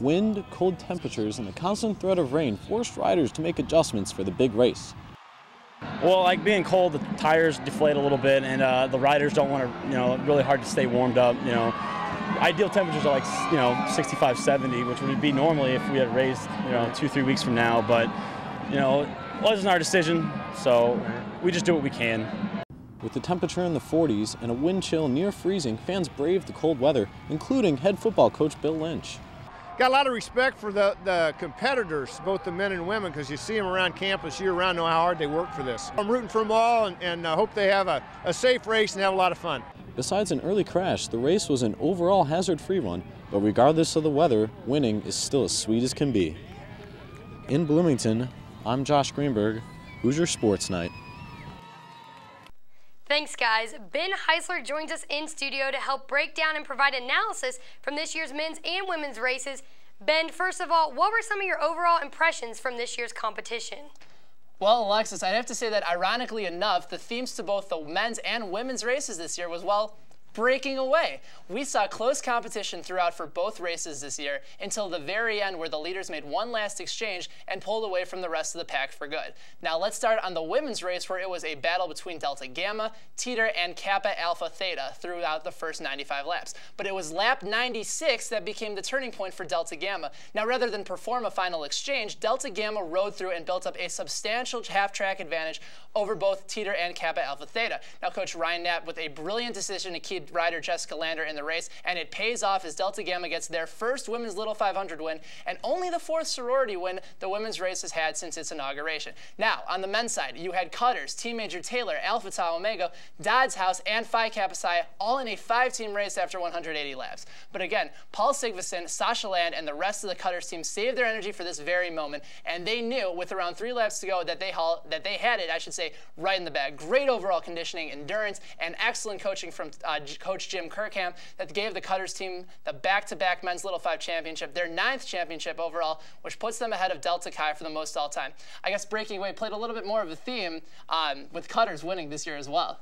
Wind, cold temperatures, and the constant threat of rain forced riders to make adjustments for the big race. Well, like being cold, the tires deflate a little bit, and the riders don't want to, really hard to stay warmed up. Ideal temperatures are like, 65, 70, which would be normally if we had raced, 2-3 weeks from now. But, it wasn't our decision, so we just do what we can. With the temperature in the 40s and a wind chill near freezing, fans braved the cold weather, including head football coach Bill Lynch. Got a lot of respect for the competitors, both the men and women, because you see them around campus year-round, know how hard they work for this. I'm rooting for them all and hope they have a safe race and have a lot of fun. Besides an early crash, the race was an overall hazard-free one, but regardless of the weather, winning is still as sweet as can be. In Bloomington, I'm Josh Greenberg, Hoosier Sports Night. Thanks, guys. Ben Heisler joins us in studio to help break down and provide analysis from this year's men's and women's races. Ben, first of all, what were some of your overall impressions from this year's competition? Well, Alexis, I'd have to say that ironically enough, the themes to both the men's and women's races this year was, well, breaking away. We saw close competition throughout for both races this year until the very end where the leaders made one last exchange and pulled away from the rest of the pack for good. Now let's start on the women's race where it was a battle between Delta Gamma, Teeter, and Kappa Alpha Theta throughout the first 95 laps. But it was lap 96 that became the turning point for Delta Gamma. Now rather than perform a final exchange, Delta Gamma rode through and built up a substantial half-track advantage over both Teeter and Kappa Alpha Theta. Now Coach Ryan Knapp with a brilliant decision to keep rider Jessica Lander in the race, and it pays off as Delta Gamma gets their first women's Little 500 win and only the fourth sorority win the women's race has had since its inauguration. Now, on the men's side, you had Cutters, Team Major Taylor, Alpha Tau Omega, Dodds House, and Phi Kappa Psi all in a 5-team race after 180 laps. But again, Paul Sigvason, Sasha Land, and the rest of the Cutters team saved their energy for this very moment, and they knew with around 3 laps to go that they had it, I should say, right in the bag. Great overall conditioning, endurance, and excellent coaching from Coach Jim Kirkham that gave the Cutters team the back-to-back men's Little 5 championship, their 9th championship overall, which puts them ahead of Delta Chi for the most all time. I guess breaking away played a little bit more of a theme with Cutters winning this year as well.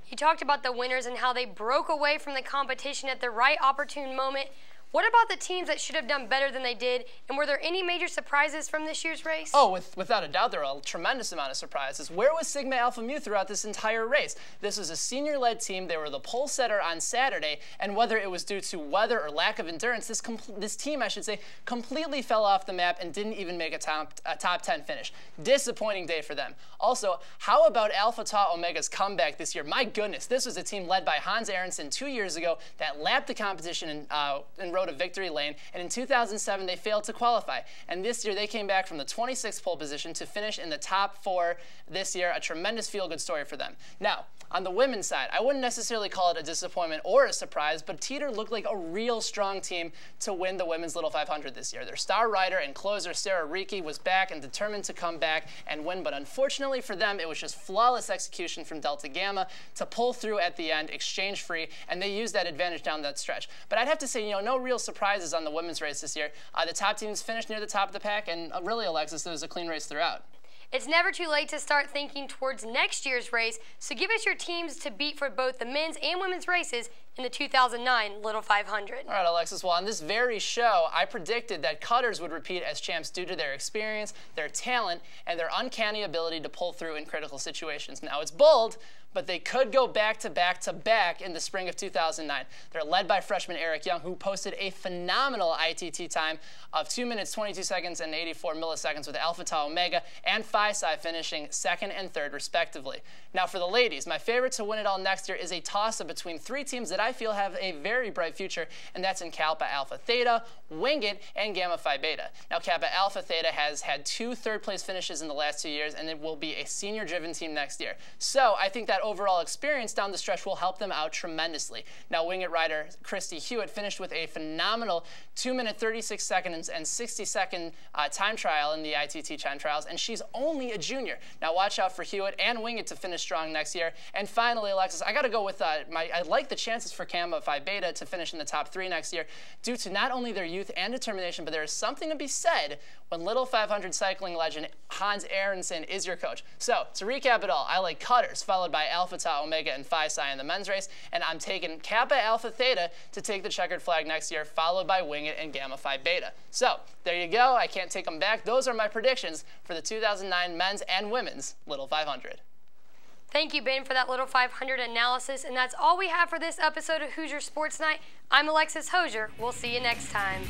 You talked about the winners and how they broke away from the competition at the right opportune moment. What about the teams that should have done better than they did, and were there any major surprises from this year's race? Oh, without a doubt, there were a tremendous amount of surprises. Where was Sigma Alpha Mu throughout this entire race? This was a senior-led team. They were the pole setter on Saturday, and whether it was due to weather or lack of endurance, this team, I should say, completely fell off the map and didn't even make a top 10 finish. Disappointing day for them. Also, how about Alpha Tau Omega's comeback this year? My goodness, this was a team led by Hans Aronson 2 years ago that lapped the competition and rode a victory lane, and in 2007 they failed to qualify, and this year they came back from the 26th pole position to finish in the top 4 this year. A tremendous feel-good story for them. Now, on the women's side, I wouldn't necessarily call it a disappointment or a surprise, but Teeter looked like a real strong team to win the women's Little 500 this year. Their star rider and closer Sarah Riki was back and determined to come back and win, but unfortunately for them, it was just flawless execution from Delta Gamma to pull through at the end, exchange-free, and they used that advantage down that stretch. But I'd have to say, no real surprises on the women's race this year. The top teams finished near the top of the pack, and really, Alexis, it was a clean race throughout. It's never too late to start thinking towards next year's race, so give us your teams to beat for both the men's and women's races in the 2009 Little 500. All right, Alexis, well, on this very show, I predicted that Cutters would repeat as champs due to their experience, their talent, and their uncanny ability to pull through in critical situations. Now, it's bold, but they could go back-to-back-to-back in the spring of 2009. They're led by freshman Eric Young, who posted a phenomenal ITT time of 2 minutes, 22 seconds, and 84 milliseconds with Alpha Tau Omega and Phi Psi finishing 2nd and 3rd, respectively. Now, for the ladies, my favorite to win it all next year is a toss-up between 3 teams that I feel have a very bright future, and that's in Kappa Alpha Theta, Wing It, and Gamma Phi Beta. Now, Kappa Alpha Theta has had 2 third-place finishes in the last 2 years, and it will be a senior-driven team next year. So I think that overall experience down the stretch will help them out tremendously. Now, Wing It rider Christy Hewitt finished with a phenomenal 2 minute 36 seconds and 60-second time trial in the ITT time trials, and she's only a junior. Now, watch out for Hewitt and Wing It to finish strong next year. And finally, Alexis, I got to go with I like the chances for Gamma Phi Beta to finish in the top 3 next year due to not only their youth and determination, but there is something to be said when Little 500 cycling legend Hans Aronson is your coach. So, to recap it all, I like cutters, followed by Alpha Tau Omega and Phi Psi in the men's race, and I'm taking Kappa Alpha Theta to take the checkered flag next year, followed by Wing It and Gamma Phi Beta. So, there you go. I can't take them back. Those are my predictions for the 2009 men's and women's Little 500. Thank you, Ben, for that Little 500 analysis, and that's all we have for this episode of Hoosier Sports Night. I'm Alexis Hosier. We'll see you next time.